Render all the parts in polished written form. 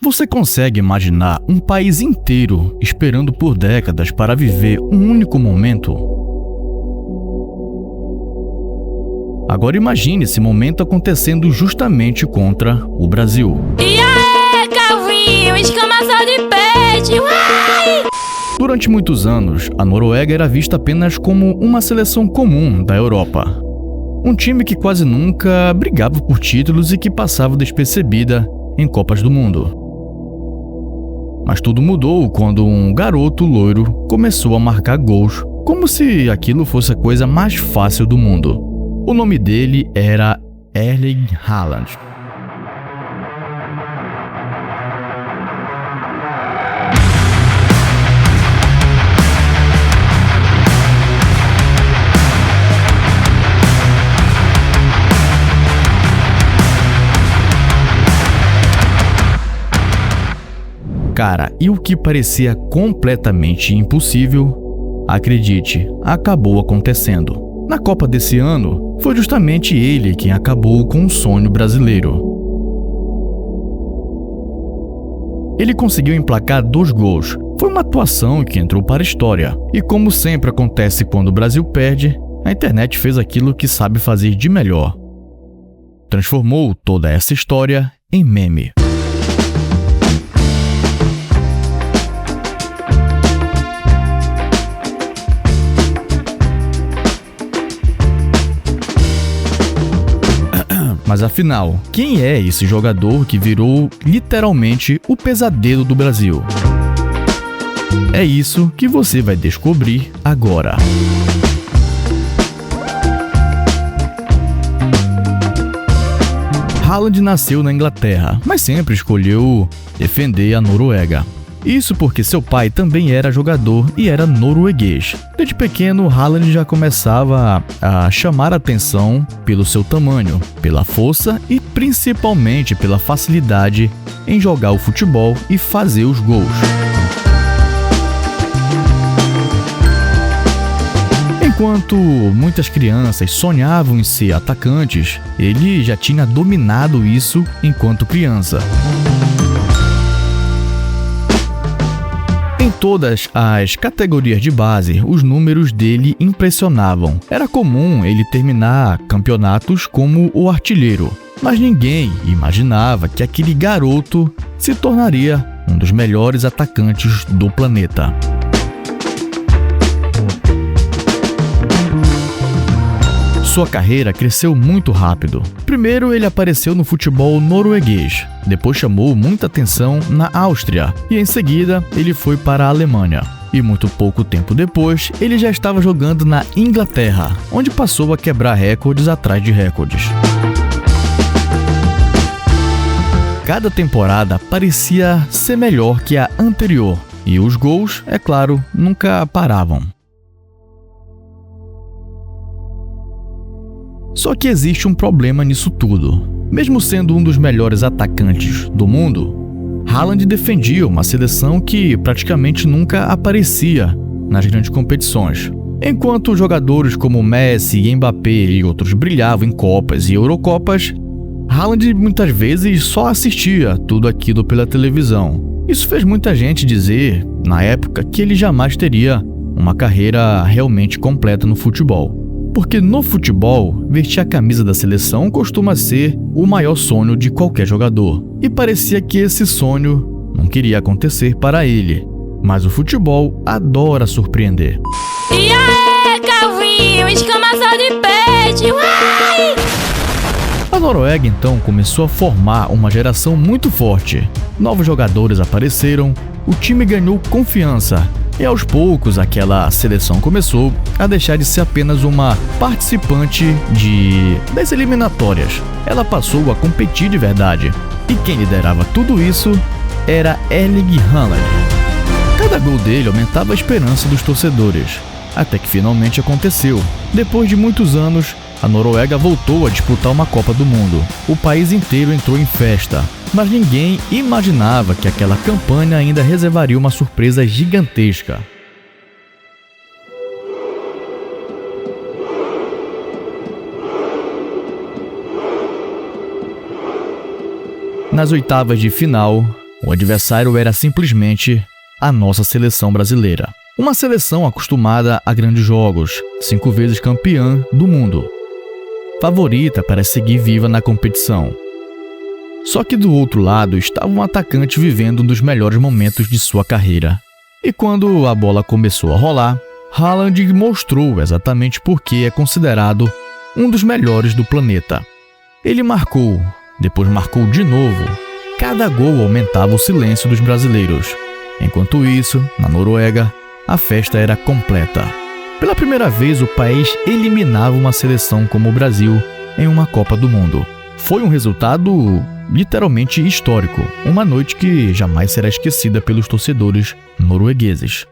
Você consegue imaginar um país inteiro esperando por décadas para viver um único momento? Agora imagine esse momento acontecendo justamente contra o Brasil. E aí, Calvinho, escamação de peixe, uai! Durante muitos anos, a Noruega era vista apenas como uma seleção comum da Europa. Um time que quase nunca brigava por títulos e que passava despercebida em Copas do Mundo. Mas tudo mudou quando um garoto loiro começou a marcar gols, como se aquilo fosse a coisa mais fácil do mundo. O nome dele era Erling Haaland. Cara, e o que parecia completamente impossível, acredite, acabou acontecendo. Na Copa desse ano, foi justamente ele quem acabou com o sonho brasileiro. Ele conseguiu emplacar 2 gols. Foi uma atuação que entrou para a história. E como sempre acontece quando o Brasil perde, a internet fez aquilo que sabe fazer de melhor. Transformou toda essa história em meme. Mas afinal, quem é esse jogador que virou literalmente o pesadelo do Brasil? É isso que você vai descobrir agora. Haaland nasceu na Inglaterra, mas sempre escolheu defender a Noruega. Isso porque seu pai também era jogador e era norueguês. Desde pequeno, Haaland já começava a chamar a atenção pelo seu tamanho, pela força e principalmente pela facilidade em jogar o futebol e fazer os gols. Enquanto muitas crianças sonhavam em ser atacantes, ele já tinha dominado isso enquanto criança. Em todas as categorias de base, os números dele impressionavam. Era comum ele terminar campeonatos como o artilheiro, mas ninguém imaginava que aquele garoto se tornaria um dos melhores atacantes do planeta. Sua carreira cresceu muito rápido. Primeiro, ele apareceu no futebol norueguês, depois chamou muita atenção na Áustria e em seguida ele foi para a Alemanha. E muito pouco tempo depois, ele já estava jogando na Inglaterra, onde passou a quebrar recordes atrás de recordes. Cada temporada parecia ser melhor que a anterior e os gols, é claro, nunca paravam. Só que existe um problema nisso tudo. Mesmo sendo um dos melhores atacantes do mundo, Haaland defendia uma seleção que praticamente nunca aparecia nas grandes competições. Enquanto jogadores como Messi, Mbappé e outros brilhavam em Copas e Eurocopas, Haaland muitas vezes só assistia tudo aquilo pela televisão. Isso fez muita gente dizer, na época, que ele jamais teria uma carreira realmente completa no futebol. Porque no futebol, vestir a camisa da seleção costuma ser o maior sonho de qualquer jogador. E parecia que esse sonho não queria acontecer para ele. Mas o futebol adora surpreender. E aí, Calvinho, escamação de peixe, uai! A Noruega então começou a formar uma geração muito forte. Novos jogadores apareceram, o time ganhou confiança. E aos poucos, aquela seleção começou a deixar de ser apenas uma participante das eliminatórias. Ela passou a competir de verdade. E quem liderava tudo isso era Erling Haaland. Cada gol dele aumentava a esperança dos torcedores. Até que finalmente aconteceu. Depois de muitos anos, a Noruega voltou a disputar uma Copa do Mundo. O país inteiro entrou em festa, mas ninguém imaginava que aquela campanha ainda reservaria uma surpresa gigantesca. Nas oitavas de final, O adversário era simplesmente a nossa seleção brasileira. Uma seleção acostumada a grandes jogos, 5 vezes campeã do mundo. Favorita para seguir viva na competição. Só que do outro lado estava um atacante vivendo um dos melhores momentos de sua carreira. E quando a bola começou a rolar, Haaland mostrou exatamente por que é considerado um dos melhores do planeta. Ele marcou, depois marcou de novo. Cada gol aumentava o silêncio dos brasileiros. Enquanto isso, na Noruega, a festa era completa. Pela primeira vez, o país eliminava uma seleção como o Brasil em uma Copa do Mundo. Foi um resultado literalmente histórico, uma noite que jamais será esquecida pelos torcedores noruegueses.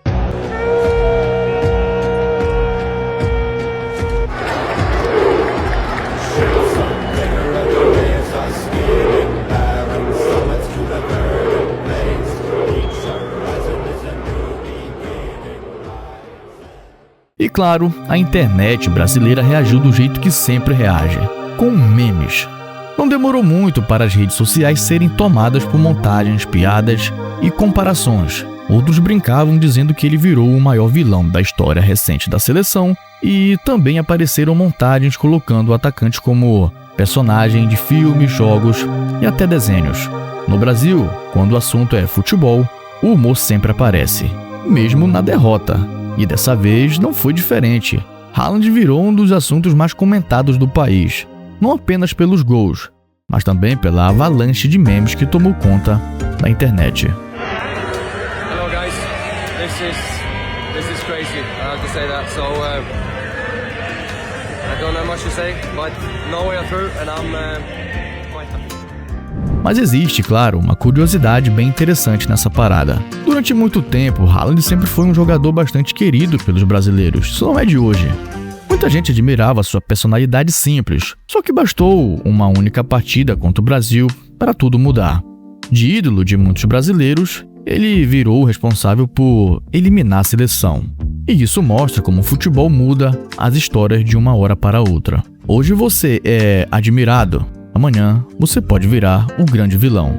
E claro, a internet brasileira reagiu do jeito que sempre reage, com memes. Não demorou muito para as redes sociais serem tomadas por montagens, piadas e comparações. Outros brincavam dizendo que ele virou o maior vilão da história recente da seleção e também apareceram montagens colocando o atacante como personagem de filmes, jogos e até desenhos. No Brasil, quando o assunto é futebol, o humor sempre aparece, mesmo na derrota. E dessa vez não foi diferente. Haaland virou um dos assuntos mais comentados do país, não apenas pelos gols, mas também pela avalanche de memes que tomou conta da internet. Hello guys, this is crazy. I have to say that. So I don't know much to say, but Norway are through and I'm quite happy. Mas existe, claro, uma curiosidade bem interessante nessa parada. Durante muito tempo, Haaland sempre foi um jogador bastante querido pelos brasileiros. Isso não é de hoje. Muita gente admirava sua personalidade simples, só que bastou uma única partida contra o Brasil para tudo mudar. De ídolo de muitos brasileiros, ele virou o responsável por eliminar a seleção. E isso mostra como o futebol muda as histórias de uma hora para outra. Hoje você é admirado, amanhã você pode virar o grande vilão.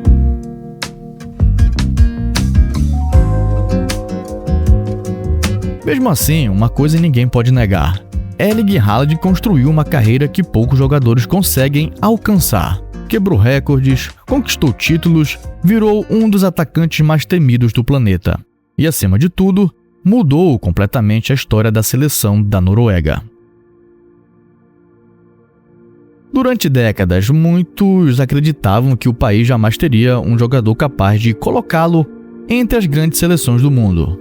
Mesmo assim, uma coisa ninguém pode negar. Erling Haaland construiu uma carreira que poucos jogadores conseguem alcançar. Quebrou recordes, conquistou títulos, virou um dos atacantes mais temidos do planeta. E, acima de tudo, mudou completamente a história da seleção da Noruega. Durante décadas, muitos acreditavam que o país jamais teria um jogador capaz de colocá-lo entre as grandes seleções do mundo.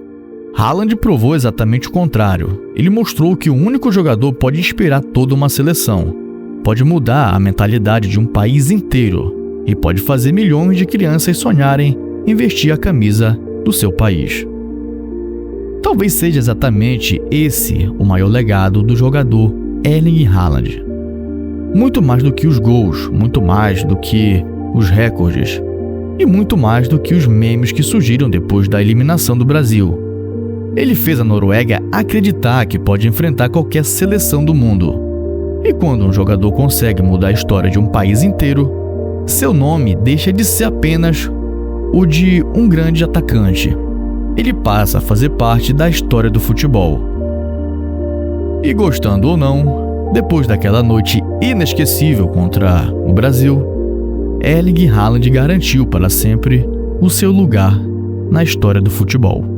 Haaland provou exatamente o contrário. Ele mostrou que o único jogador pode inspirar toda uma seleção, pode mudar a mentalidade de um país inteiro e pode fazer milhões de crianças sonharem em vestir a camisa do seu país. Talvez seja exatamente esse o maior legado do jogador Erling Haaland. Muito mais do que os gols, muito mais do que os recordes e muito mais do que os memes que surgiram depois da eliminação do Brasil. Ele fez a Noruega acreditar que pode enfrentar qualquer seleção do mundo. E quando um jogador consegue mudar a história de um país inteiro, seu nome deixa de ser apenas o de um grande atacante. Ele passa a fazer parte da história do futebol. E gostando ou não, depois daquela noite inesquecível contra o Brasil, Erling Haaland garantiu para sempre o seu lugar na história do futebol.